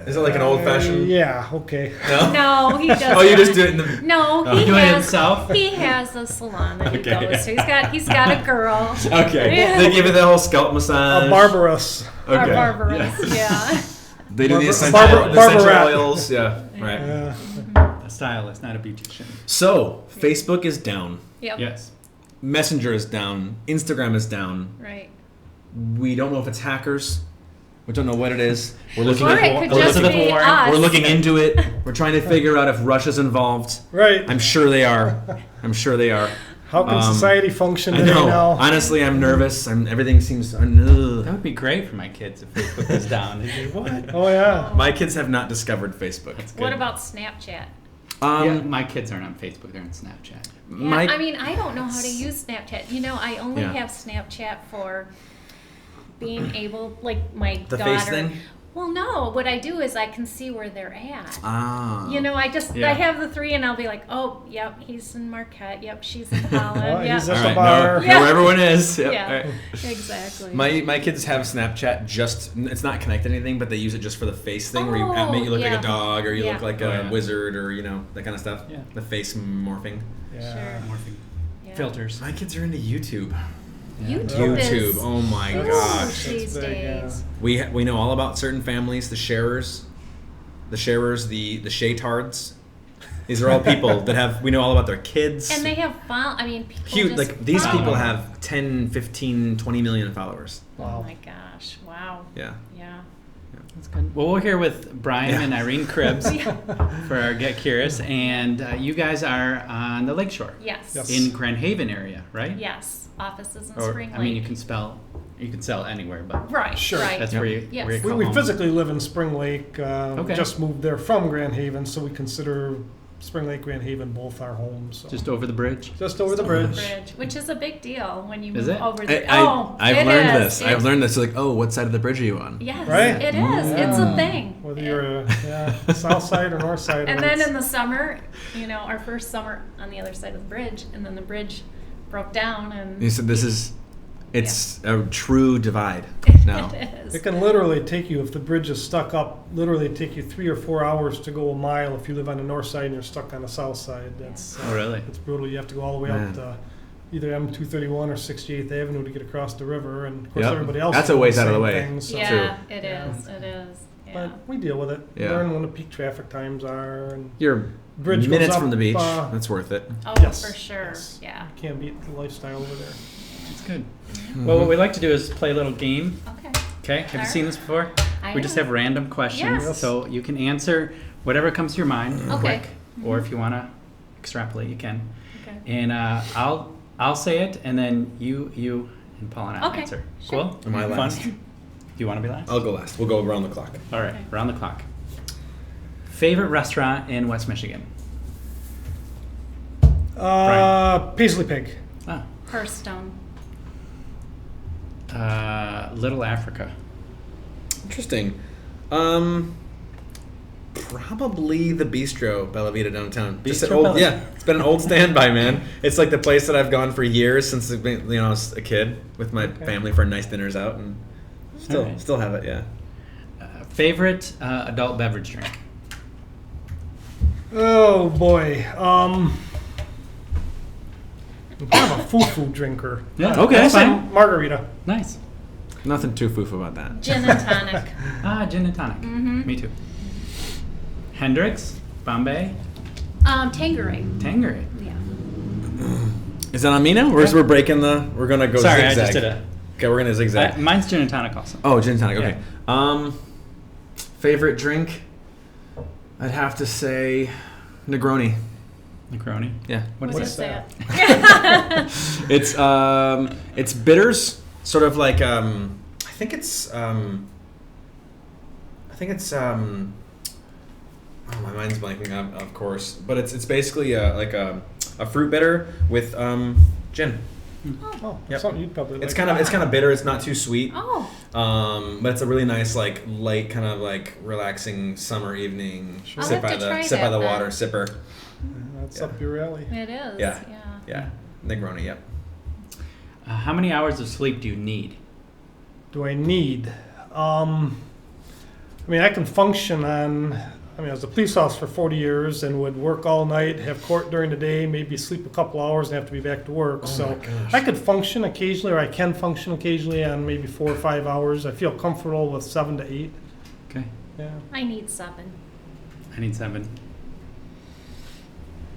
Is it like an old-fashioned? Yeah, okay. No? No, he doesn't. Oh, you just do it in the... No, he he doing it has himself? He has a salon that he Okay. goes to. He's got a girl. Okay. Yeah. They give it the whole scalp massage. A barbarous. Or Okay. barbarous, yeah. They do the essential, Barbarat. oils. Yeah, right. Yeah. A stylist, not a beautician. So, Facebook is down. Yep. Yes. Messenger is down. Instagram is down. Right. We don't know if it's hackers. We don't know what it is. We're looking Or at it could just Elizabeth be Warren. us. We're looking into it. We're trying to figure out if Russia's involved. Right. I'm sure they are. I'm sure they are. How can society function I today know. now? Honestly, I'm nervous. Everything seems. That would be great for my kids if Facebook was down. They'd be, what? Oh, yeah. My kids have not discovered Facebook. What about Snapchat? Yeah, my kids aren't on Facebook. They're on Snapchat. Yeah, I mean, I don't know how to use Snapchat. You know, I only Yeah. have Snapchat for being able, like my The daughter. face thing? Well, no. What I do is I can see where they're at. Ah. You know, I Yeah. have the three, and I'll be like, oh, yep, he's in Marquette. Yep, she's in Holland. Oh, yep. he's All at the right, bar. know Yeah. where everyone is. Yep. Yeah. All right. Exactly. My kids have Snapchat. It's not connected to anything, but they use it just for the face thing, where you make you look like yeah. a dog, or you Yeah. look like Oh, a yeah. wizard, or that kind of stuff. Yeah. The face morphing. Yeah. Sure. Morphing Yeah. filters. My kids are into YouTube. YouTube YouTube. is Oh my huge gosh. these That's big, yeah. days. We know all about certain families, the sharers, the shaytards. These are all people that we know all about their kids. And they have I mean, people Huge, just like these follow people them. have 10, 15, 20 million followers. Oh Wow. my gosh! Wow. Yeah. Yeah. That's good. Well, we're here with Brian Yeah. and Irene Cribbs for our Get Curious, and you guys are on the lakeshore Yes. Yes. in Grand Haven area, right? Yes. Offices in Or, Spring Lake. I mean, you can sell anywhere, but Right. Sure. Right. that's Yep. where you Yes. where you We, call we home. physically live in Spring Lake. Okay. Just moved there from Grand Haven, so we consider Spring Lake, Grand Haven both our homes. So. Just over the bridge. Just over the Over bridge. which is a big deal when you Is move it? over the. I've it learned is. this. I've learned this. Like, oh, what side of the bridge are you on? Yes, Right? it is. It's a thing. Whether you're south side or north side. And of then it. in the summer, our first summer on the other side of the bridge, and then the bridge broke down, and You said it's a true divide now. it is. It can literally take you, if the bridge is stuck up, literally take you 3 or 4 hours to go a mile if you live on the north side and you're stuck on the south side. That's Oh, really? it's brutal. You have to go all the way Man. up to either M231 or 68th Avenue to get across the river, and of course Yep. everybody else That's is a doing ways the out of the same way. thing, so- Yeah, it Yeah. is. It is. Yeah. But we deal with it. Yeah. Learn when the peak traffic times are, and You're bridge goes minutes up, from the beach. That's worth it. Oh, Yes. for sure. Yes. Yeah. you can't beat the lifestyle over there. That's good. Well, what we like to do is play a little game. Okay. Okay, have you All seen this before? I We just have. have random questions, Yes. so you can answer whatever comes to your mind, Okay. quick, or if you want to extrapolate, you can. Okay. And I'll say it, and then you and Paul and I Okay, answer. sure. Cool? Am I Fun? last? Do you want to be last? I'll go last. We'll go around the clock. All right, Okay. round the clock. Favorite restaurant in West Michigan? Paisley Pig. Ah, Hearthstone. Little Africa. Interesting. Probably the Bistro Bella Vita downtown. Just an Bistro old, Bella- yeah, it's been an old standby, man. It's like the place that I've gone for years since I've been, I was a kid with my family for nice dinners out, and Alright. still have it. Yeah. Favorite adult beverage drink? Oh boy. I'm kind of a foo-foo drinker. Yeah, Okay. that's Say fine. margarita. Nice. Nothing too foofy about that. Gin and tonic. Gin and tonic. Mhm. Me too. Hendrix, Bombay, Tanqueray. Tanqueray. Yeah. Is that on me now? We're breaking the. We're gonna go Sorry, zigzag. I just did a. Okay, we're gonna zigzag. Mine's gin and tonic also. Oh, gin and tonic. Okay. Yeah. Favorite drink? I'd have to say Negroni. Negroni. Yeah. What is What's that? that? It's bitters, sort of like I think it's oh, my mind's blanking, of course, but it's basically like a fruit bitter with gin. Oh, Yep. something you'd probably like. It's kind of bitter. It's not too sweet. Oh. But it's a really nice, like light, kind of like relaxing summer evening. I'll Sit have by to the try sit by that the then. water, sipper. That's Yeah. up your alley. It is. Yeah. Yeah. Yeah, Negroni. Yep. How many hours of sleep do you need? Do I need? I mean, I can function on, I mean, I was a police officer for 40 years and would work all night, have court during the day, maybe sleep a couple hours and have to be back to work. Oh So my gosh. I could function occasionally, or I can function occasionally on maybe 4 or 5 hours. I feel comfortable with 7 to 8. Okay. Yeah. I need 7. I need 7.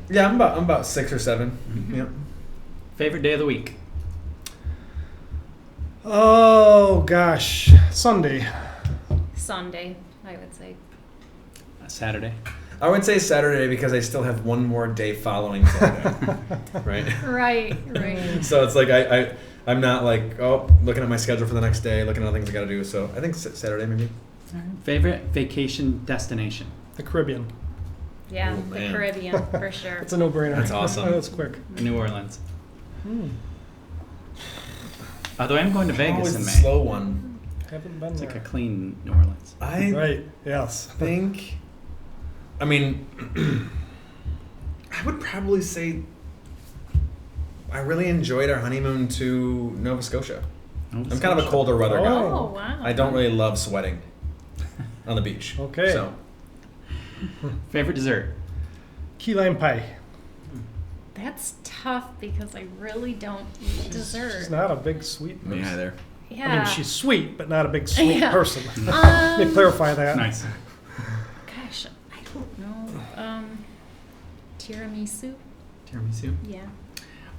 Yeah, I'm about 6 or 7. Yep. Favorite day of the week? Oh, gosh. Sunday. Sunday, I would say. Saturday. I would say Saturday because I still have one more day following Saturday. Right? Right. So it's like I'm not like, looking at my schedule for the next day, looking at all the things I got to do. So I think Saturday maybe. All right. Favorite vacation destination? The Caribbean. Yeah, Oh, the man. Caribbean, for sure. It's a no-brainer. That's awesome. That's quick. New Orleans. Hmm. Although I'm going to Vegas Always in the May. slow one. Haven't been It's there. like a clean New Orleans. I Right, yes. think, I mean, I would probably say I really enjoyed our honeymoon to Nova Scotia. I'm kind of a colder weather guy. Oh, wow. I don't really love sweating on the beach. Okay. So Favorite dessert? Key lime pie. That's tough because I really don't eat dessert. She's not a big sweet person. me either. Yeah. I mean, she's sweet, but not a big sweet Yeah. person. Let me clarify that. Nice. Gosh, I don't know. Tiramisu? Tiramisu. Yeah.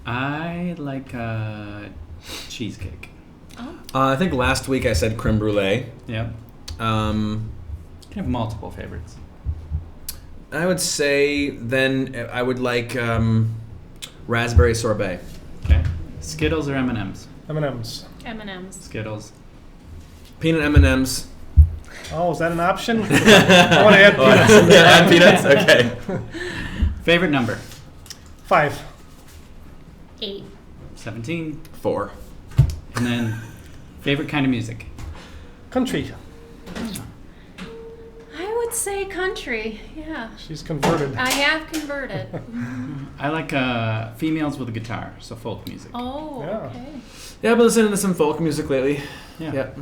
I like cheesecake. Oh. I think last week I said creme brulee. Yep. Um, You can have multiple favorites. I would say then I would like raspberry sorbet. Okay. Skittles or M&M's? M&M's. M&M's. Skittles. Peanut M&Ms. Oh, is that an option? I want to add peanuts in there. Add peanuts? Okay. Favorite number? 5. 8. 17. 4. And then favorite kind of music? Country. I would say country. Yeah. She's converted. I have converted. I like females with a guitar, so folk music. Oh, Yeah. okay. Yeah, I've been listening to some folk music lately. Yeah. Yep.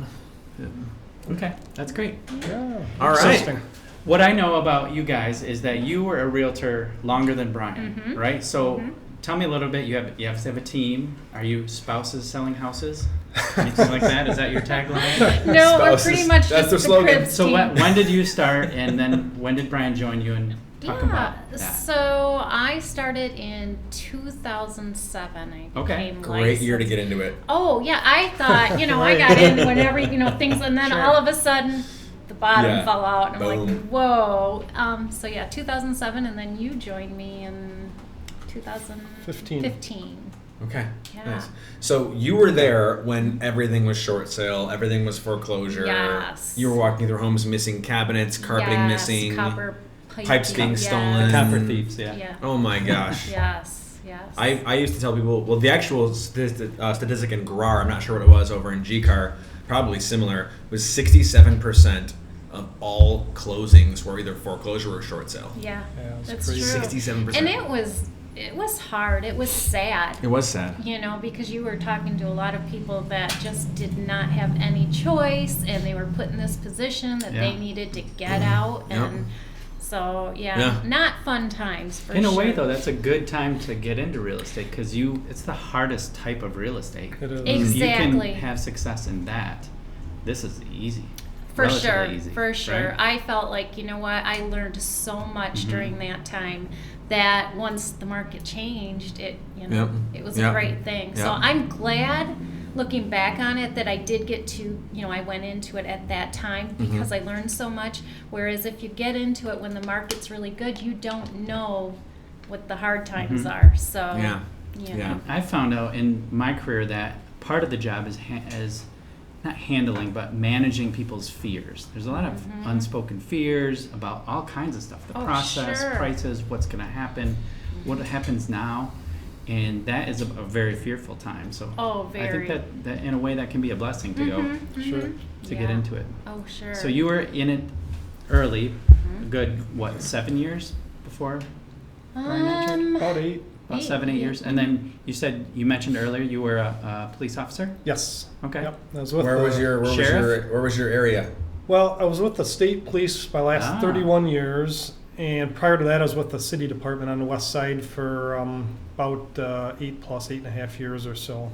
Okay, that's great. Yeah. All right. Interesting. What I know about you guys is that you were a realtor longer than Brian, Mhm. right? So Mhm. tell me a little bit. You have to have a team. Are you spouses selling houses? Anything like that? Is that your tagline? No, we're Spouses. pretty much That's just their the slogan. cribs So team. when did you start, and then when did Brian join you? And talk about that. So I started in 2007. I Okay. became Great year to licensed. get into it. Oh yeah, I thought I Right. got in whenever things, and then Sure. all of a sudden the bottom Yeah. fell out, and I'm like, Boom. whoa. So yeah, 2007, and then you joined me in 2015. Okay. Yeah. Nice. So you were there when everything was short sale, everything was foreclosure. Yes. You were walking through homes missing cabinets, carpeting Yes, missing, copper pipes being stolen. Copper thieves, yeah. Yeah. Oh my gosh. Yes. Yes. I used to tell people, well, the actual statistic in GRAR, I'm not sure what it was over in GCAR, probably similar, was 67% of all closings were either foreclosure or short sale. Yeah. Yeah, it's That's crazy. true. 67%. And it was hard. It was sad. It was sad. You know, because you were talking to a lot of people that just did not have any choice, and they were put in this position that they Yeah. needed to get out, Yep. and so Yeah. not fun times for In a sure. way, though, that's a good time to get into real estate because it's the hardest type of real estate. It is. If you Exactly. can have success in that, this is easy. For Relatively sure, easy, for sure. right? I felt like, you know what, I learned so much Mhm. during that time that once the market changed, it Yep. it was Yep. a great thing. So Yep. I'm glad, looking back on it, that I did get to, I went into it at that time because I learned so much. Whereas if you get into it when the market's really good, you don't know what the hard times Mhm. are. So Yeah. you Yeah. know. I found out in my career that part of the job is not handling, but managing people's fears. There's a lot of Mhm. unspoken fears about all kinds of stuff. The Oh, process, sure. prices, what's going to happen, what happens now. And that is a very fearful time. So Oh, I very. think that in a way that can be a blessing to go Mhm, Sure. mhm. to get Yeah. into it. Oh, sure. So you were in it early, Mhm. a good, 7 years before? Brian entered? About 8. About 7, 8 years. And then you mentioned earlier you were a police officer? Yes. Okay. Yep. I was with Where was your Sheriff? area? Well, I was with the state police my last 31 years, and prior to that, I was with the city department on the west side for about 8.5 years or so.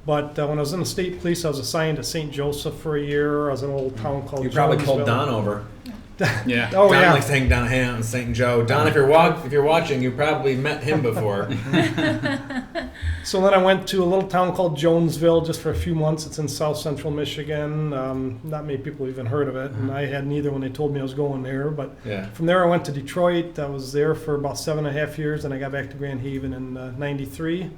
But when I was in the state police, I was assigned to St. Joseph for a year. I was in a little town called You probably called Jonesville. Don over. Yeah. Oh, Don yeah. likes to hang down hand in St. Joe. Don, if you're watching, you probably met him before. So then I went to a little town called Jonesville just for a few months. It's in south central Michigan. Not many people even heard of it, and I hadn't either when they told me I was going there. But Yeah. from there I went to Detroit. I was there for about 7.5 years, and I got back to Grand Haven in '93.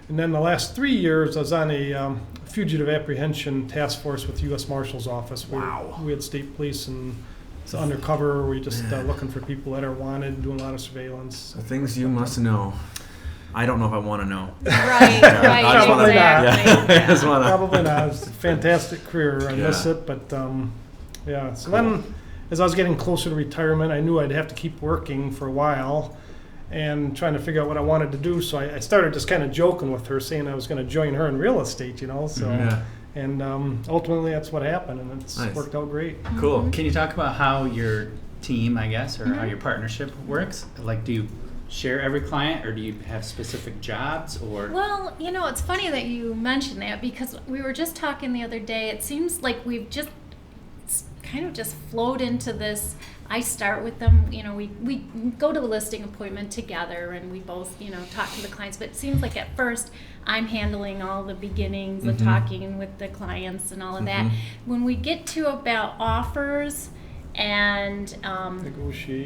And then the last 3 years, I was on a fugitive apprehension task force with the U.S. Marshal's Office. We had state police and it's undercover. We just looking for people that are wanted, doing a lot of surveillance. The things you must know. I don't know if I want to know. Right, right, I just wanna- exactly. I just wanna- Probably not. It's a fantastic career. I miss Yeah. it, but yeah. So then, as I was getting closer to retirement, I knew I'd have to keep working for a while and trying to figure out what I wanted to do. So I started just kind of joking with her, saying I was going to join her in real estate, you know. So, Yeah. and ultimately that's what happened, and it's Nice. worked out great. Cool. Can you talk about how your team, I guess, or how your partnership works? Like, do you share every client, or do you have specific jobs, or? Well, you know, it's funny that you mentioned that because we were just talking the other day. It seems like we've just kind of just flowed into this. I start with them, you know, we go to the listing appointment together and we both, you know, talk to the clients. But it seems like at first I'm handling all the beginnings of talking with the clients and all of that. When we get to about offers and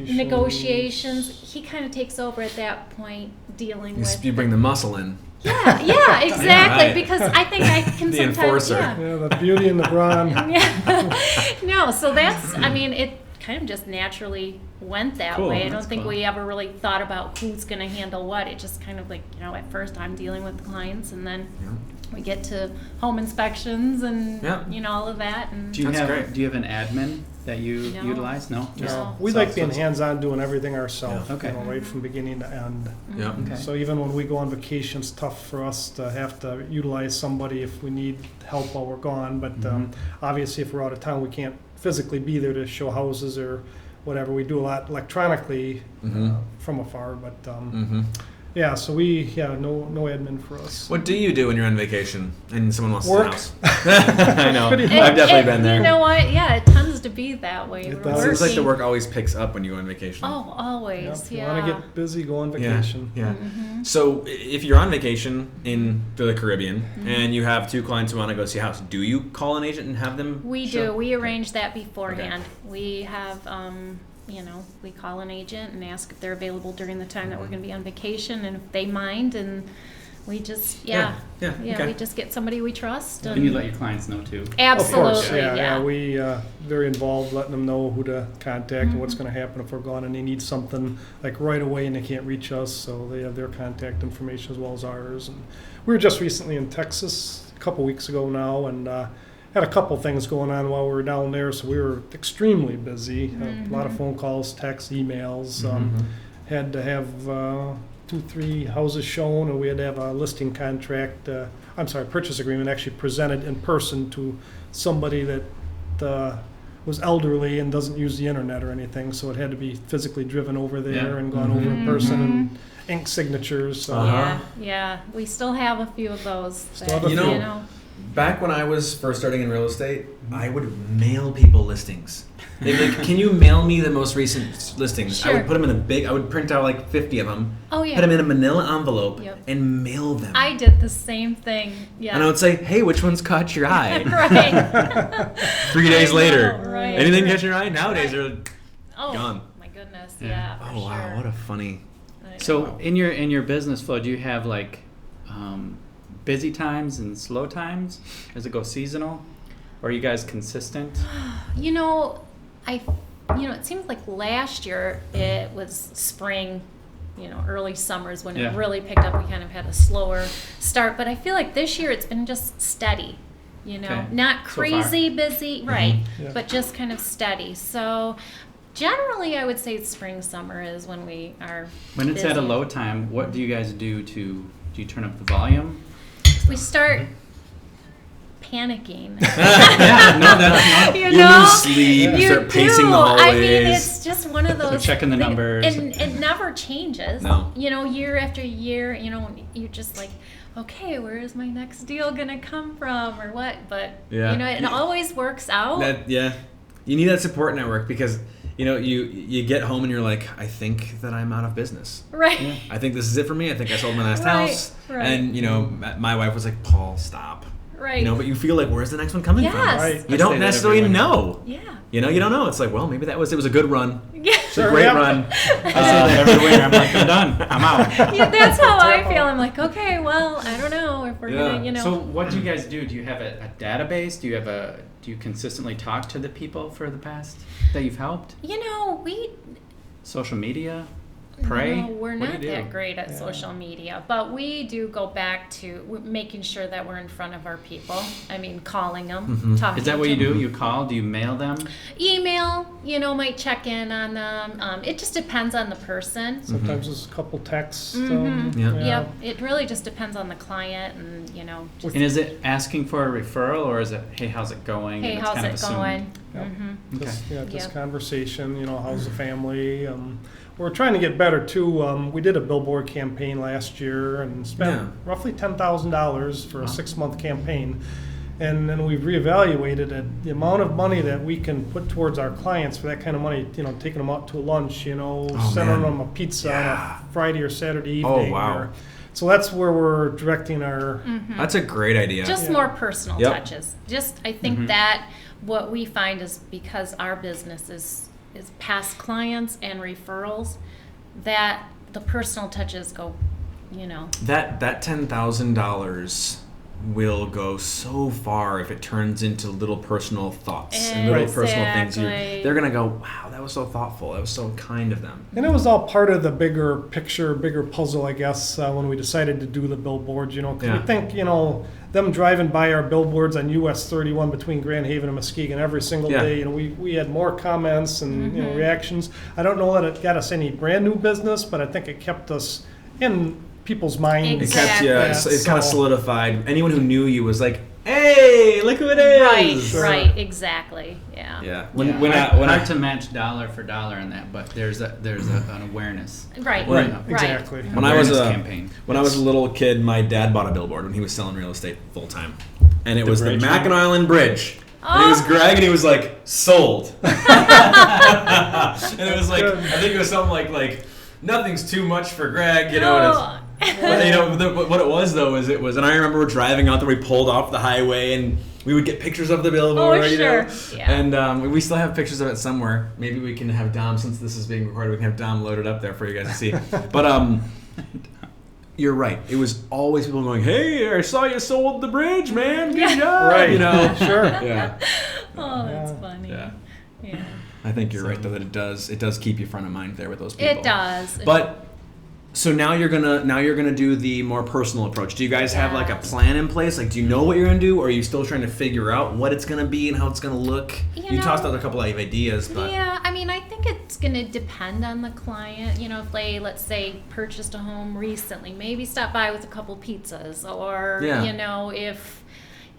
negotiations, he kind of takes over at that point, dealing with. You bring the muscle in. Yeah, exactly. Right. Because I think I can The sometimes. enforcer. Yeah, the beauty and the brawn. Yeah. No, so that's. I mean, it kind of just naturally went that Cool, way. I don't that's think cool. we ever really thought about who's going to handle what. It just kind of like, you know, at first I'm dealing with the clients, and then we get to home inspections and you know, all of that. And Do you That's have great. Do you have an admin that you No. utilize? No. Just- No. We so- like being so- hands-on, doing everything ourselves, Yeah. Okay. you know, right from beginning to end. Yeah. Okay. So even when we go on vacation, it's tough for us to have to utilize somebody if we need help while we're gone. But obviously, if we're out of town, we can't physically be there to show houses or whatever. We do a lot electronically from afar. But yeah, so no admin for us. What do you do when you're on vacation and someone wants Work. the house? I know. Pretty I've definitely been there. You know what? Yeah, it tends to be that way. It We're does. Seems like the working- work always picks up when you go on vacation. Oh, always. If you Yeah. want to get busy, go on Yeah, vacation. yeah. So if you're on vacation in the Caribbean and you have two clients who want to go see a house, do you call an agent and have them? We show? do. We arrange that beforehand. We have, you know, we call an agent and ask if they're available during the time that we're going to be on vacation, and if they mind, and we just, Yeah, okay. we just get somebody we trust. And you let your clients know too. Absolutely, Of course, yeah. We very involved, letting them know who to contact and what's going to happen if we're gone, and they need something like right away and they can't reach us, so they have their contact information as well as ours. And we were just recently in Texas a couple weeks ago now, and had a couple things going on while we were down there, so we were extremely busy. A lot of phone calls, texts, emails. Had to have 2-3 houses shown, and we had to have a listing contract, purchase agreement actually presented in person to somebody that was elderly and doesn't use the internet or anything, so it had to be physically driven over there Yeah. and gone over in person and ink signatures. So. Yeah. We still have a few of those. Still have a few. You know. Back when I was first starting in real estate, I would mail people listings. They'd be like, "Can you mail me the most recent listings?" I Sure. would put them in I would print out like 50 of them, Oh, yeah. put them in a manila envelope, Yep. and mail them. I did the same thing. Yeah. And I would say, "Hey, which one's caught your eye?" Right. 3 days I know, later. right. Anything catch your eye? Nowadays they're Oh, gone. my goodness. Yeah. Yeah. Oh for wow, sure. what a funny. I know. So in your business flow, do you have like busy times and slow times? Does it go seasonal, or are you guys consistent? You know, it seems like last year it was spring, you know, early summers when Yeah. it really picked up. We kind of had a slower start, but I feel like this year it's been just steady, you know, Okay. not So crazy busy, right, Yeah. but just kind of steady. So generally I would say spring, summer is when we are When it's at a busy. low time, what do you guys do you turn up the volume? We start panicking. Yeah, no, that's not. You You know? lose sleep. You start pacing do. the hallways. I mean, it's just one of those. So checking the numbers. And it never changes. No. You know, year after year, you know, you're just like, okay, where is my next deal going to come from or what? But, Yeah. you know, it always works out. You need that support network because, you know, you get home and you're like, I think that I'm out of business. Right. Yeah. I think this is it for me. I think I sold my last Right, house. right. And, you know, my wife was like, Paul, stop. Right. You know, but you feel like, where's the next one coming from? Yes. Right. You I say don't that necessarily every winter. know. Yeah. You know, you don't know. It's like, well, maybe it was a good run. Yeah. It's a great Yep. run. I say that every winter. I'm like, I'm done. I'm out. Yeah, that's how I feel. I'm like, okay, well, I don't know if we're Yeah. gonna, you know. So what do you guys do? Do you have a database? Do you consistently talk to the people for the past that you've helped? you know, we Social media? Pray? No, we're What do not you do? that great at social media, but we do go back to making sure that we're in front of our people. I mean, calling them, talking. Is that what to you do? them. You call? Do you mail them? Email, you know, might check in on them. It just depends on the person. Sometimes there's a couple texts. Mhm. Yeah. Yep, it really just depends on the client, and you know, just, And is it asking for a referral or is it, hey, how's it going? hey, And it's how's kind of it assumed? going? Yep. hmm Okay. Just Yep. conversation, you know, how's the family? We're trying to get better too. We did a billboard campaign last year and spent Yeah. roughly $10,000 for a Wow. 6-month campaign. And then we've reevaluated it. The amount of money that we can put towards our clients for that kind of money, you know, taking them out to lunch, you know, Oh, sending man. them a pizza on Yeah. a Friday or Saturday Oh, evening. wow. So that's where we're directing our. That's a great idea. Just Yeah. more personal Yep. touches. Just I think Mhm. that what we find is because our business is past clients and referrals, that the personal touches go, you know. that $10,000 will go so far if it turns into little personal thoughts and little personal things. Exactly. They're gonna go, wow, that was so thoughtful. That was so kind of them. And it was all part of the bigger picture, bigger puzzle, I guess, when we decided to do the billboards, you know. 'Cause Yeah. we think, you know, them driving by our billboards on US 31 between Grand Haven and Muskegon every single Yeah. day, you know, we had more comments and, you know, Mhm. reactions. I don't know that it got us any brand new business, but I think it kept us in people's minds. It kept you. Exactly. It kind of So- solidified. Anyone who knew you was like, hey, look who it is. Right, Sure. right, exactly. Yeah. Yeah. Hard to match dollar for dollar in that, but there's an awareness. Right. Right, exactly. Right. When I was Awareness a campaign. When I was a little kid, my dad bought a billboard when he was selling real estate full time, and it The was the bridge Mackinac one? Island Bridge. And it was Oh. Greg, and he was like, sold. And it was like, I think it was something like nothing's too much for Greg, you know. And it's, but, you know, what it was though is and I remember driving out there. We pulled off the highway, and we would get pictures of the billboard. Oh, You know? sure. Yeah. And we still have pictures of it somewhere. Maybe we can have Dom, since this is being recorded, we can have Dom loaded up there for you guys to see. But you're right. It was always people going, "Hey, I saw you sold the bridge, man. Good Yeah. job." Right. You know. Sure. Yeah. Oh, that's Yeah. funny. Yeah. Yeah. I think you're right though that it does keep you front of mind there with those people. It does. But so now you're gonna do the more personal approach. Do you guys have like a Yes. plan in place? Like, do you know what you're gonna do, or are you still trying to figure out what it's gonna be and how it's gonna look? You tossed know, out a couple of ideas, but Yeah, I mean, I think it's going to depend on the client. You know, if they, let's say, purchased a home recently, maybe stop by with a couple pizzas, or, Yeah. you know, if,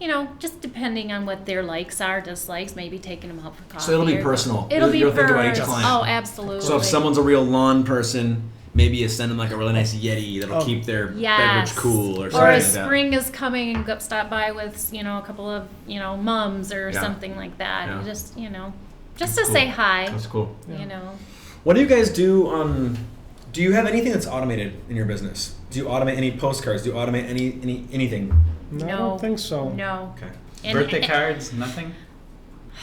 you know, just depending on what their likes are, dislikes, maybe taking them out for coffee. So it'll be or- personal. It'll be You'll think about each personal. client. Oh, absolutely. So if someone's a real lawn person, maybe you send them like a really nice Yeti that'll Oh. keep their Yes. beverage cool or something Or like if that. spring is coming and go stop by with, you know, a couple of, you know, mums or Yeah. something like that. Yeah. Just, you know, just That's to cool. say hi, That's cool. you know. What do you guys do? Do you have anything that's automated in your business? Do you automate any postcards? Do you automate anything? No, I No. don't think so. No. Okay, And- Birthday and- cards, nothing?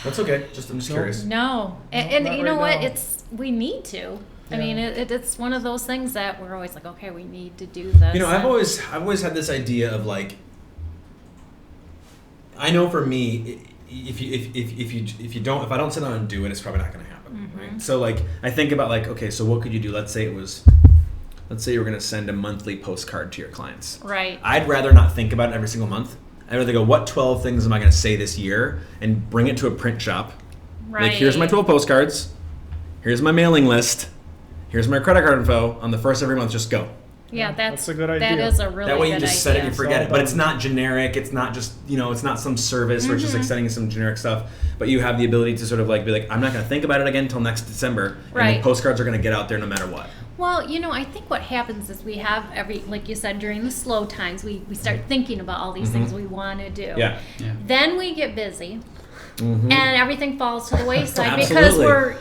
that's okay. I'm just No. curious. No, and, No, and not you know right what? now. We need to. I Yeah. mean, it's one of those things that we're always like, okay, we need to do this. You know, I've and- always had this idea of like, I know for me, if I don't sit down and do it, it's probably not going to happen, right? So like, I think about like, okay, so what could you do? Let's say you were going to send a monthly postcard to your clients. Right. I'd rather not think about it every single month. I'd rather go, what 12 things am I going to say this year, and bring it to a print shop. Right. Like, here's my 12 postcards. Here's my mailing list. Here's my credit card info. On the first of every month, just go. Yeah, that's a good idea. That is a really That way good you just idea. set it and you forget all it. But done. it's not generic. It's not just, it's not some service where it's just like sending you some generic stuff. But you have the ability to sort of like be like, I'm not going to think about it again until next December. And Right. the postcards are going to get out there no matter what. Well, I think what happens is we have like you said, during the slow times, we start thinking about all these things we want to do. Yeah. Then we get busy. Mm-hmm. And everything falls to the wayside because Absolutely. we're,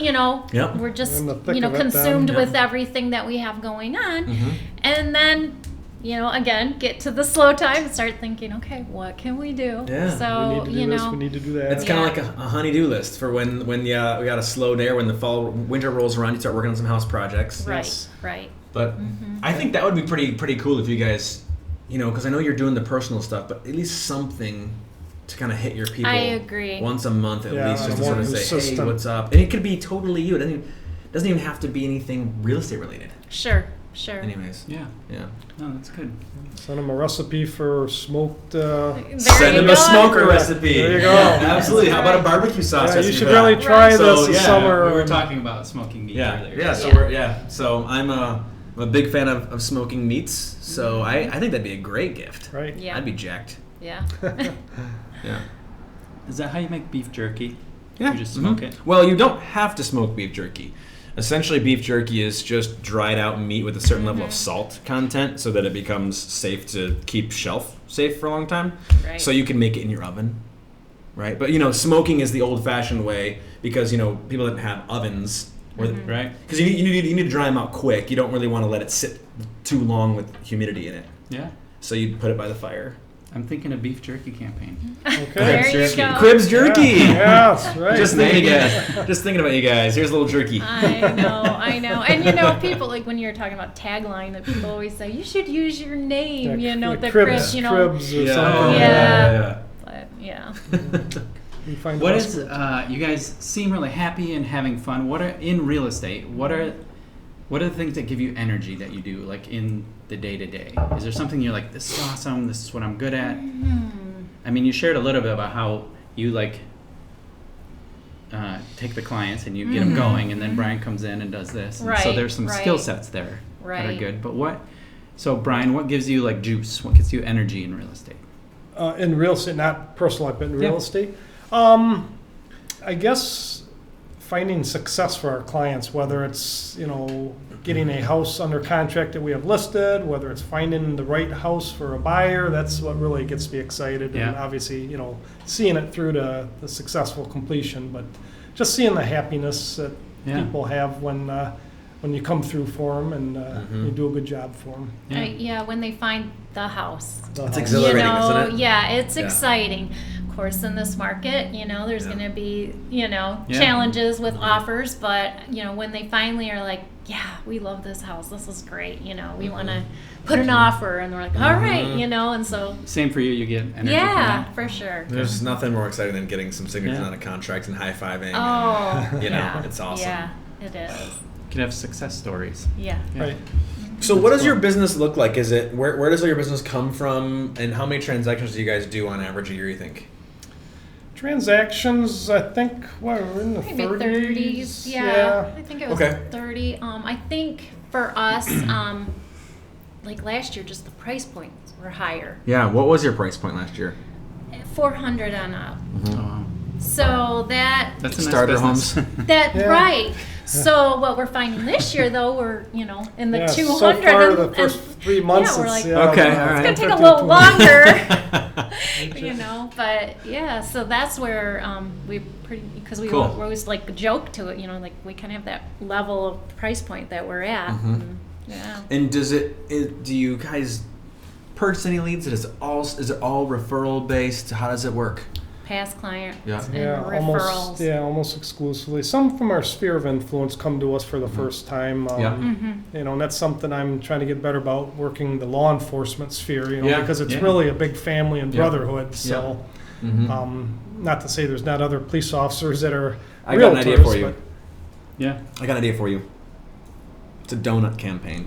Yep. we're just, In the thick of it consumed then. with everything that we have going on. Mm-hmm. And then, again, get to the slow time and start thinking, okay, what can we do? Yeah. So, we need to do this, we need to do that. It's kind of like a honey-do list for when we got a slow day or when the winter rolls around, you start working on some house projects. Right, Yes. right. But I think that would be pretty cool if you guys, because I know you're doing the personal stuff, but at least something to kind of hit your people. I agree. Once a month at Yeah, least, just to more sort of say, hey, consistent. what's up? And it could be totally you. It doesn't even have to be anything real estate related. Sure. Anyways. Yeah. Yeah. No, that's good. Send them a recipe for smoked. There Send you them go. a smoker recipe. There you go. Yeah, absolutely. How about a barbecue sauce Yeah, recipe? you should for that? really try Right. this So, this yeah, summer. We were talking about smoking meat earlier. Yeah. So Yeah. So I'm a big fan of smoking meats. So I think that'd be a great gift. Right. Yeah. I'd be jacked. Yeah. Yeah. Is that how you make beef jerky? Yeah. You just smoke it? Well, you don't have to smoke beef jerky. Essentially, beef jerky is just dried out meat with a certain level of salt content so that it becomes safe to keep shelf safe for a long time. Right. So you can make it in your oven, right? But, smoking is the old-fashioned way because, people didn't have ovens. Right? Because you need to dry them out quick. You don't really want to let it sit too long with humidity in it. Yeah. So you put it by the fire. I'm thinking a beef jerky campaign. Okay. There you Jerky. go. Cribs jerky! Yeah, that's right. Just thinking about you guys. Here's a little jerky. I know. And people, like when you're talking about tagline, that people always say, you should use your name, Like the cribs, crib, cribs or Yeah. something. Yeah. But, yeah. You find What the is, best- you guys seem really happy and having fun. What are, in real estate, what are the things that give you energy that you do, like in the day-to-day? Is there something you're like, this is awesome, this is what I'm good at? I mean, you shared a little bit about how you take the clients and you get them going, and then Brian comes in and does this. And so Right, there's some right. skill sets there that are Right. good. But so Brian, what gives you juice? What gets you energy in real estate? in real estate, not personal, but in real Yeah. estate. I guess finding success for our clients, whether it's getting a house under contract that we have listed, whether it's finding the right house for a buyer, that's what really gets me excited. And Yeah. obviously, seeing it through to the successful completion, but just seeing the happiness that Yeah. people have when you come through for them and you do a good job for them. Yeah. When they find the house. It's exhilarating, isn't it? Yeah, it's Yeah. exciting. Of course, in this market, there's Yeah. going to be, challenges with offers, but, when they finally are like, yeah, we love this house, this is great, we want to put an offer, and they're like, all right, and so, Same for you. You get energy yeah, from for sure. There's nothing more exciting than getting some signatures Yeah. on a contract and high-fiving. Oh, and, it's awesome. Yeah, it is. that. You can have success stories. Yeah. Yeah. Right. So what does your business look like? Is it where does all your business come from, and how many transactions do you guys do on average a year, you think? Transactions, I think, we're in the Maybe 30s. 30s. Yeah. I think it was Okay. 30. I think for us, like last year, just the price points were higher. Yeah, what was your price point last year? 400 on up. Oh, So that that's a nice Starter business. homes. that Yeah. right. So what we're finding this year, though, we're in the 200. So far, and- the first 3 months, we're it's, like, Okay, it's all right. it's gonna take a 50 little to- longer. But yeah, so that's where we because we Cool. we always like joke to it, like we kind of have that level of price point that we're at. And, yeah. And do you guys purchase any leads? Is it all referral based? How does it work? Past clients Yeah. and Yeah, referrals. almost exclusively. Some from our sphere of influence come to us for the first time. Yeah. And that's something I'm trying to get better about, working the law enforcement sphere, Yeah. because it's Yeah. really a big family and Yeah. brotherhood. So, not to say there's not other police officers that are I got an idea for realtors, you. but- Yeah. I got an idea for you. It's a donut campaign.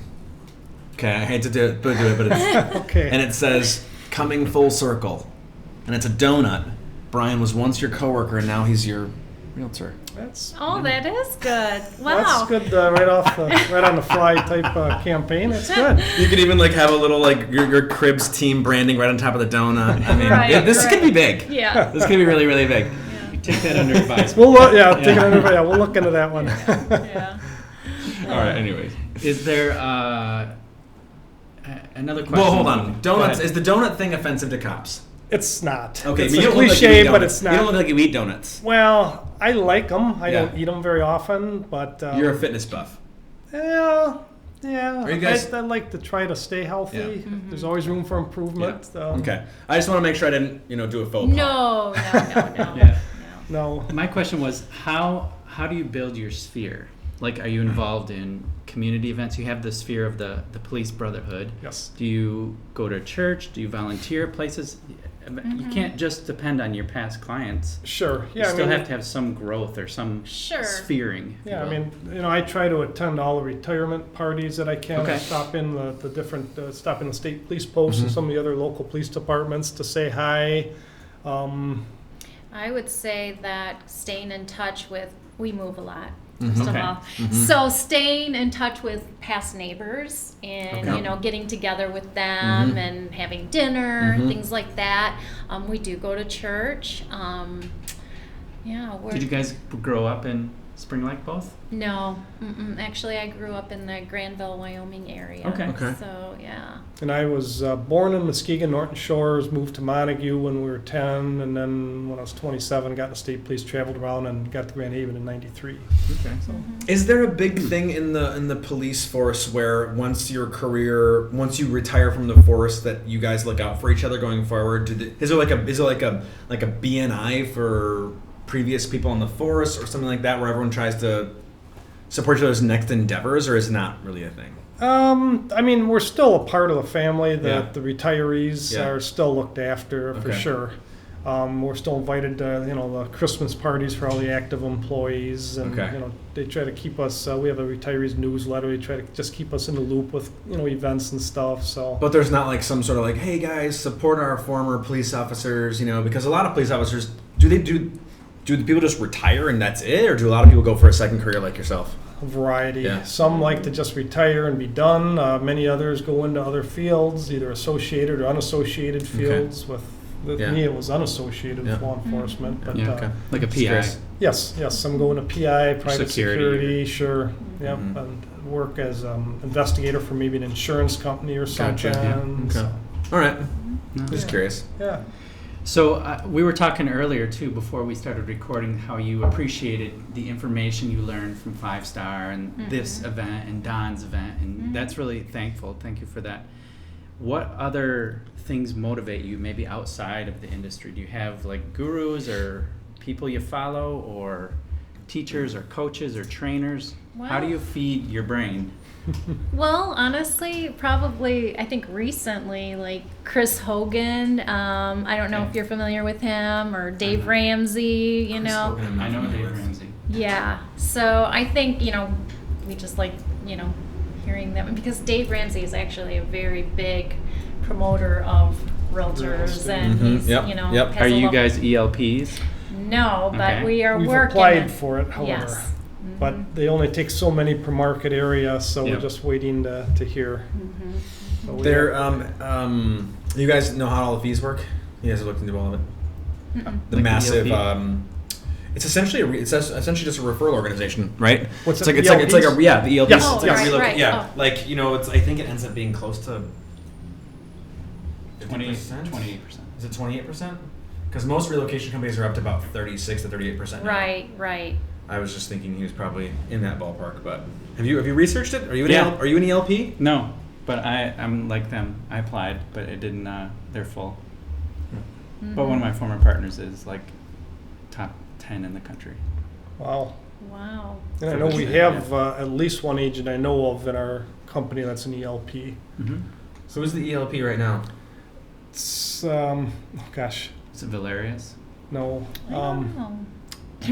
Okay, I hate to do it, but it's Okay. and it says coming full circle, and it's a donut. Brian was once your coworker, and now he's your realtor. That is good. Wow. That's good. Right on the fly type campaign. That's good. You could even like have a little like your Cribs team branding right on top of the donut. I mean, this is gonna be big. Yeah. This is gonna be really, really big. Yeah. Take that under advisement. We'll look into that one. Yeah. All right. Anyways, Is there another question? well, hold on. Donuts. Is the donut thing offensive to cops? It's not. Okay, It's but a you don't look like you cliche, eat but donuts. it's not. You don't look like you eat donuts. Well, I like them. I Yeah. don't eat them very often, but You're a fitness buff. yeah. Are you guys- I like to try to stay healthy. Yeah. Mm-hmm. There's always room for improvement. Okay. I just want to make sure I didn't, do a faux pas. No. Yeah. No. My question was, how do you build your sphere? Like, are you involved in community events? You have the sphere of the police brotherhood. Yes. Do you go to church? Do you volunteer places? You can't just depend on your past clients. Sure. You Yeah. still have to have some growth or some sphering. if Yeah, you I will. mean, I try to attend all the retirement parties that I can. Okay. I stop in the different, stop in the state police posts and some of the other local police departments to say hi. I would say that staying in touch with, we move a lot. Mhm. First of Okay. all. So staying in touch with past neighbors and, Okay. getting together with them and having dinner, Mhm. things like that. We do go to church. Did you guys grow up in Spring Lake both? No. Actually, I grew up in the Granville, Wyoming area. Okay. Okay. So, yeah. And I was born in Muskegon, Norton Shores, moved to Montague when we were 10, and then when I was 27, got in the state police, traveled around, and got to Grand Haven in 93. Okay. Is there a big thing in the police force where once you retire from the force, that you guys look out for each other going forward? Is it like a BNI for previous people in the force or something like that, where everyone tries to support each other's next endeavors, or is it not really a thing? I mean, we're still a part of the family. Yeah. The retirees Yeah. are still looked after for Okay. sure. We're still invited to the Christmas parties for all the active employees, and Okay. they try to keep us. We have a retirees newsletter. They try to just keep us in the loop with events and stuff. So, But there's not like some sort of like, hey guys, support our former police officers, because a lot of police officers, do the people just retire and that's it, or do a lot of people go for a second career like yourself? a variety. Yeah. Some like to just retire and be done. Many others go into other fields, either associated or unassociated fields. With Yeah. me, it was unassociated Yeah. with law enforcement. But Yeah. Okay. Like a Just PI. curious. yes, I'm going to PI, private Security. security, sure. Yep, Mhm. and work as investigator for maybe an insurance company or something. Gotcha. Yeah. Okay. So, All right. No. Just curious. yeah. So we were talking earlier too, before we started recording, how you appreciated the information you learned from 5 Star and this event and Don's event, and that's really thankful. Thank you for that. What other things motivate you, maybe outside of the industry? Do you have like gurus or people you follow, or teachers or coaches or trainers? How do you feed your brain? Well, honestly, probably, I think recently, like Chris Hogan, I don't know if you're familiar with him, or Dave Ramsey, I know Dave Ramsey. Yeah. So I think, we just like, hearing them, because Dave Ramsey is actually a very big promoter of realtors, and Mhm. he's, Yep. Yep. has Are a you lo- guys ELPs? No, but Okay. we are We've working. applied for it, however. Yes. But they only take so many per market area, so Yep. we're just waiting to hear. So we There, have- you guys know how all the fees work? You guys have looked into all of it. The Like massive. ELP? It's essentially just a referral organization, right? What's It's it, like the ELPs. Yes. Oh, It's like right, a right. yeah, Oh. like I think it ends up being close to 28%. 28%. Is it 28%? Because most relocation companies are up to about 36 to 38%. now. Right. I was just thinking he was probably in that ballpark, but have you researched it? Are you Yeah. are you an ELP? No, but I'm like them. I applied, but it didn't. They're full. But one of my former partners is like top 10 in the country. Wow. Wow. And I know we have at least one agent I know of in our company that's an ELP. Mm-hmm. So who's the ELP right now? It's, gosh, Is it Valerius? no. I don't know.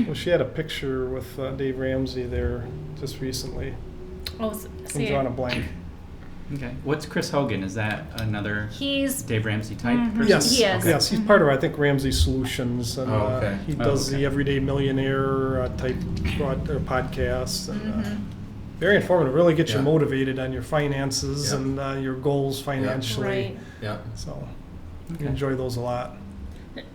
Well, she had a picture with Dave Ramsey there just recently. Oh, I'm drawing a blank. Okay. What's Chris Hogan? Is that another He's Dave Ramsey type person? Yes, He is. yes, he's part of, I think, Ramsey Solutions, and Oh, okay. he does okay. the Everyday Millionaire type podcasts. And, very informative. Really gets you Yeah. motivated on your finances Yeah. and your goals financially. right. Yeah. So Okay. you enjoy those a lot.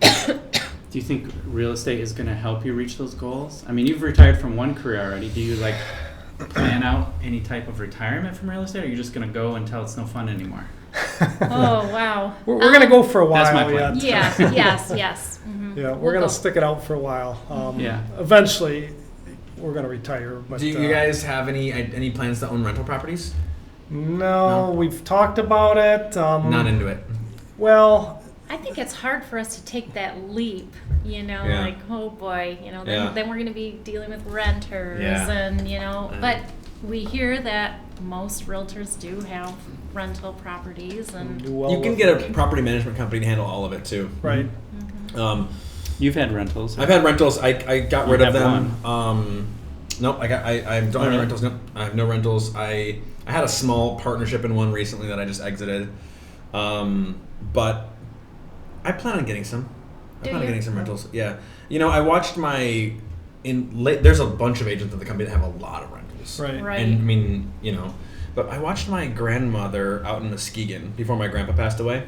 Do you think real estate is going to help you reach those goals? I mean, you've retired from one career already. Do you like plan out any type of retirement from real estate, or are you just going to go until it's no fun anymore? Oh wow. We're going to go for a while That's my plan. yet. Yeah. Yes. Mm-hmm. Yeah, we're We'll going go. to stick it out for a while. Yeah. Eventually, we're going to retire. But Do you guys have any plans to own rental properties? No, we've talked about it. Not into it. Well, I think it's hard for us to take that leap, Yeah. like, oh boy, Yeah. then we're going to be dealing with renters Yeah. and, but we hear that most realtors do have rental properties and do well You can with get it. a property management company to handle all of it too. Right. You've had rentals. I've had rentals. I got You rid of have them. Nope. I don't have any Alright. rentals. Nope. I have no rentals. I had a small partnership in one recently that I just exited. But I plan on getting some. I Do plan on you? getting some rentals. Yeah. I watched there's a bunch of agents at the company that have a lot of rentals. Right. Right. And I mean, but I watched my grandmother out in Muskegon before my grandpa passed away.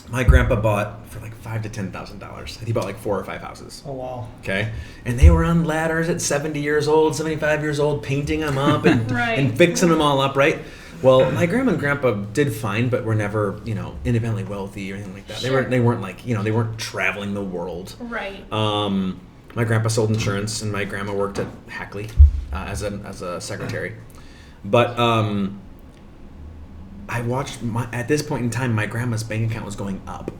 My grandpa bought for like $5,000 to $10,000. He bought like 4 or 5 houses. Oh, wow. Okay, and they were on ladders at 70 years old, 75 years old, painting them up and, Right. and fixing them all up, right? Well, my grandma and grandpa did fine, but were never, independently wealthy or anything like that. Sure. They weren't like, they weren't traveling the world. right. My grandpa sold insurance, and my grandma worked at Hackley as a secretary. But I watched at this point in time, my grandma's bank account was going up.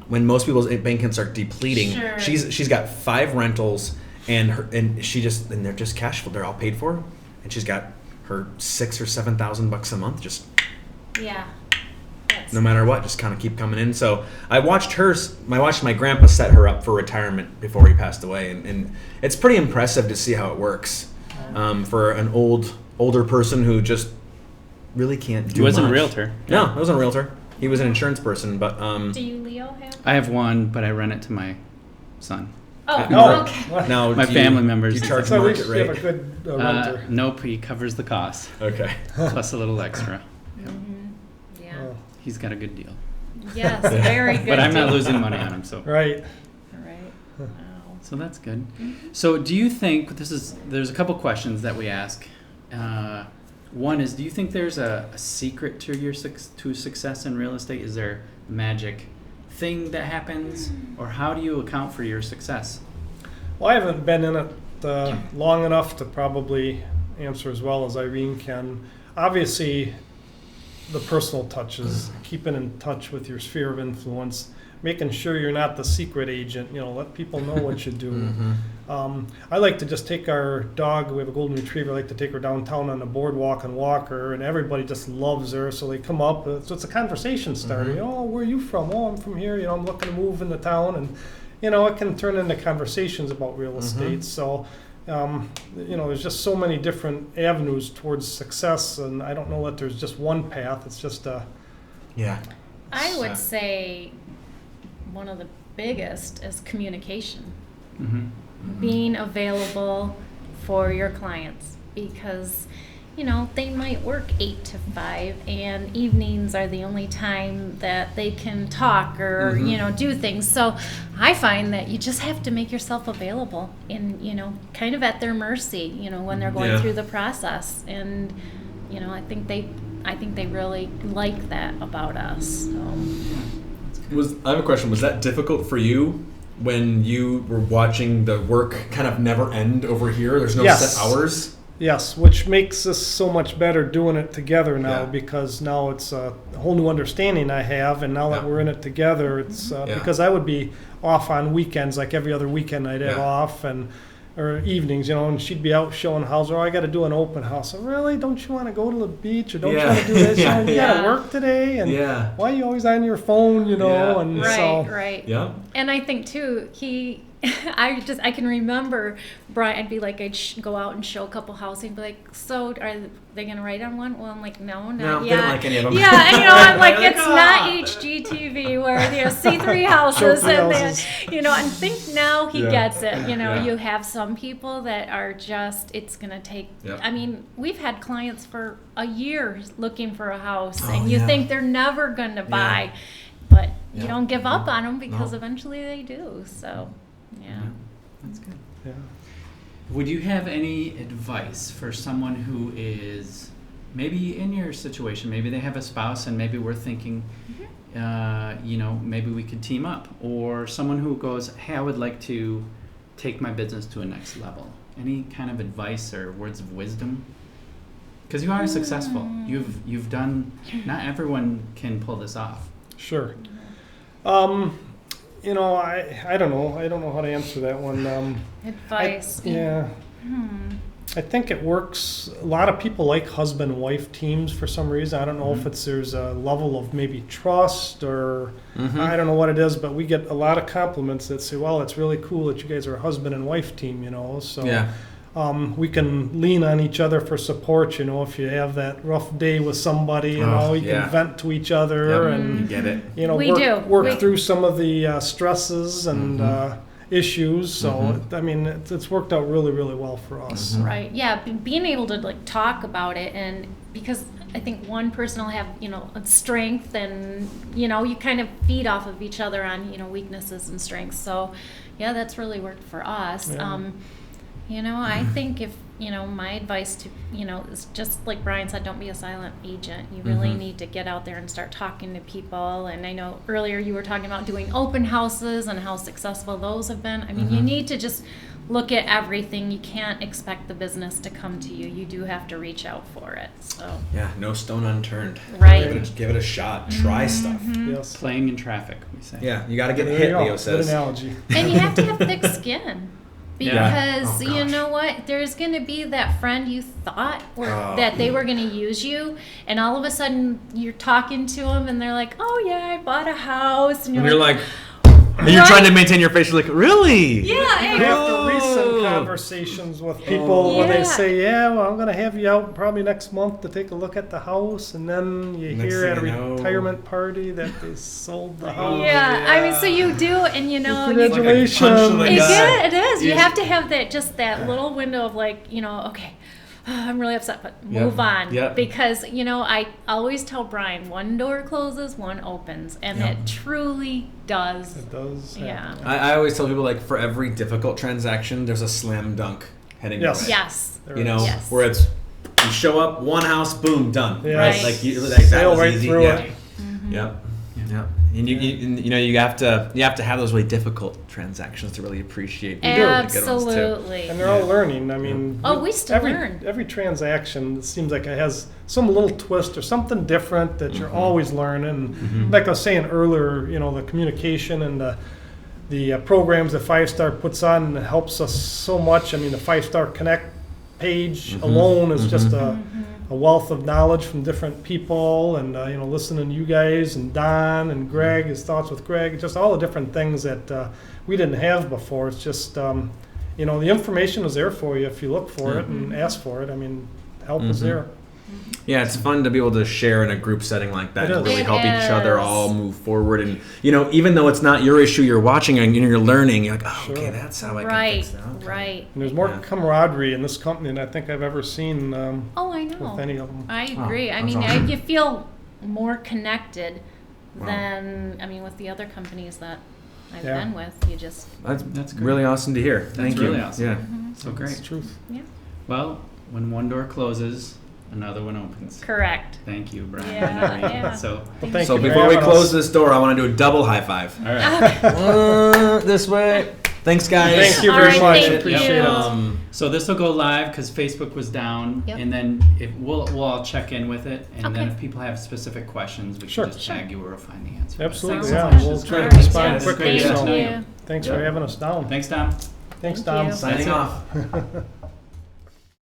When most people's bank accounts are depleting, Sure. she's got 5 rentals, and they're just cash flow. They're all paid for, and she's got her $6,000 or $7,000 a month just Yeah. no matter what, just kind of keep coming in. So I watched my grandpa set her up for retirement before he passed away, and it's pretty impressive to see how it works for an older person who just really can't do He wasn't much. a realtor. No, he wasn't a realtor. He was an insurance person, but Do you, Leo, have? I have one, but I rent it to my son. Oh, No. okay. now My family members. You charge So at market least you have a rate. good renter. Nope, he covers the cost Okay. plus a little extra. Yeah. Oh, He's got a good deal, Yes, very good. but I'm not deal. losing money on him. So right. Right. Wow. So that's good. So do you think there's a couple questions that we ask. One is, do you think there's a secret to your success in real estate? Is there a magic thing that happens, or how do you account for your success? Well, I haven't been in it long enough to probably answer as well as Irene can. Obviously, the personal touches, keeping in touch with your sphere of influence, making sure you're not the secret agent, let people know what you do. I like to just take our dog, we have a golden retriever, I like to take her downtown on the boardwalk and walk her, and everybody just loves her, so they come up, so it's a conversation starter. Oh, where are you from? Oh, I'm from here, I'm looking to move into town, and it can turn into conversations about real estate. So there's just so many different avenues towards success, and I don't know that there's just one path. It's just Yeah. I would say one of the biggest is communication. Mm-hmm. Being available for your clients, because they might work 8 to 5 and evenings are the only time that they can talk or do things. So I find that you just have to make yourself available and kind of at their mercy when they're going through the process. And I think they really like that about us. So. I have a question. Was that difficult for you when you were watching the work kind of never end over here? There's no Yes. set hours? Yes, which makes us so much better doing it together now, Yeah. because now it's a whole new understanding I have, and now that Yeah. we're in it together, it's because I would be off on weekends, like every other weekend I'd have Yeah. off, or evenings, and she'd be out showing houses. I got to do an open house. So, really, don't you want to go to the beach, or don't you Yeah. want to do this? Yeah. You got to Yeah. work today, and Yeah. why are you always on your phone? Yeah. And Right, so right. Yeah. And I think too, I can remember Brian. I'd be like, I'd go out and show a couple houses and be like, so are they gonna write on one? Well, I'm like, no, not they yet. don't like any of them. Yeah, and I'm like, They're it's like, not "Ah." HGTV where see 3 houses Show 3 and houses. then and think now he Yeah. gets it. Yeah. You have some people that are just it's gonna take. Yep. I mean, we've had clients for a year looking for a house, Oh, and you yeah. think they're never gonna buy, but you Yeah. don't give up on them because No. eventually they do. So, yeah. That's good. Yeah. Would you have any advice for someone who is maybe in your situation? Maybe they have a spouse and maybe we're thinking, maybe we could team up. Or someone who goes, hey, I would like to take my business to a next level. Any kind of advice or words of wisdom? Because you are successful. You've done, not everyone can pull this off. Sure. I don't know. I don't know how to answer that one. Advice. Yeah. I think it works. A lot of people like husband-wife teams for some reason. I don't know if there's a level of maybe trust or I don't know what it is, but we get a lot of compliments that say, well, it's really cool that you guys are a husband and wife team, So Yeah. we can lean on each other for support, if you have that rough day with somebody, you Yeah. can vent to each other Yep. and You get it. We do. work through some of the stresses and issues. So Mhm. I mean, it's worked out really, really well for us. Right. Yeah. Being able to talk about it, and because I think one person will have a strength, and you kind of feed off of each other on weaknesses and strengths. So yeah, that's really worked for us. Yeah. I think if my advice to is just like Brian said, don't be a silent agent. You really need to get out there and start talking to people. And I know earlier you were talking about doing open houses and how successful those have been. I mean, you need to just look at everything. You can't expect the business to come to you. You do have to reach out for it. So Yeah, no stone unturned. Right. Give it a shot. Try stuff. Yes. Playing in traffic, we say. Yeah, you got to get There hit, you go. Leo Good says. analogy. And you have to have thick skin. Yeah. Because Oh, you gosh. know what? There's going to be that friend you thought Oh. that they were going to use you, and all of a sudden you're talking to them, and they're like, "Oh yeah, I bought a house," And you're like, and you're Right? trying to maintain your face. You're like, really? "Yeah, After Oh. recent conversations with people where Yeah. they say, yeah, well, I'm going to have you out probably next month to take a look at the house. And then you Next hear at a thing you know- retirement party that they sold the house. yeah." I mean, so you do, and Congratulations. punch in the It's gut. good. It is. You Yeah. have to have that little window of okay, I'm really upset, but move on. Yep. Because, I always tell Brian, one door closes, one opens. And Yep. it truly does. It does. Yeah. happen. I always tell people, for every difficult transaction, there's a slam dunk heading your Yes. way. Yes. There You know, is. Yes. where it's, you show up, one house, boom, done. Yes. Right? Right. That Sail was right easy. through Yeah. it. Yep. Yep. And you have to have those really difficult transactions to really appreciate the good ones too. Absolutely. And they're all learning. I mean, Oh, we still every, learn. Every transaction seems like it has some little twist or something different that you're always learning. Like I was saying earlier, the communication and the programs that 5-Star puts on helps us so much. I mean, the 5-Star Connect page alone is just a wealth of knowledge from different people, and listening to you guys and Don and Greg, his thoughts with Greg, just all the different things that we didn't have before. It's just the information is there for you if you look for it and ask for it. I mean, help is there. Yeah, it's fun to be able to share in a group setting like that It to is. really It help each other is. all move forward. And even though it's not your issue, you're watching and you're learning. You're like, oh, okay, Sure. that's how I can Right. fix that. Okay. Right. And there's more Yeah. camaraderie in this company than I think I've ever seen Oh, I know. with any of them. I agree. I that's mean, awesome. you feel more connected Wow. than, with the other companies that I've Yeah. been with. You just, That's great. really awesome to hear. Thank That's you. really awesome. Yeah. So It's great. the truth. yeah. Well, when one door closes, another one opens. Correct. Thank you, Brian. Yeah, and Irene. yeah. So, Well, thank So you for before we having close us. this door, I want to do a double high five. all right. This way. Thanks, guys. Thank you All very right, much. thank Appreciate you. it. So this will go live because Facebook was down, Yep. and then we'll all check in with it, and then Okay. if people have specific questions, we Sure. can just tag you or we'll find the answer. Absolutely, Sounds yeah. good. We'll try All to right, respond yes, quickly. Thank So you. thanks for having us down. Thanks, Tom. Thanks, Thank Tom. you. Signing That's it. off.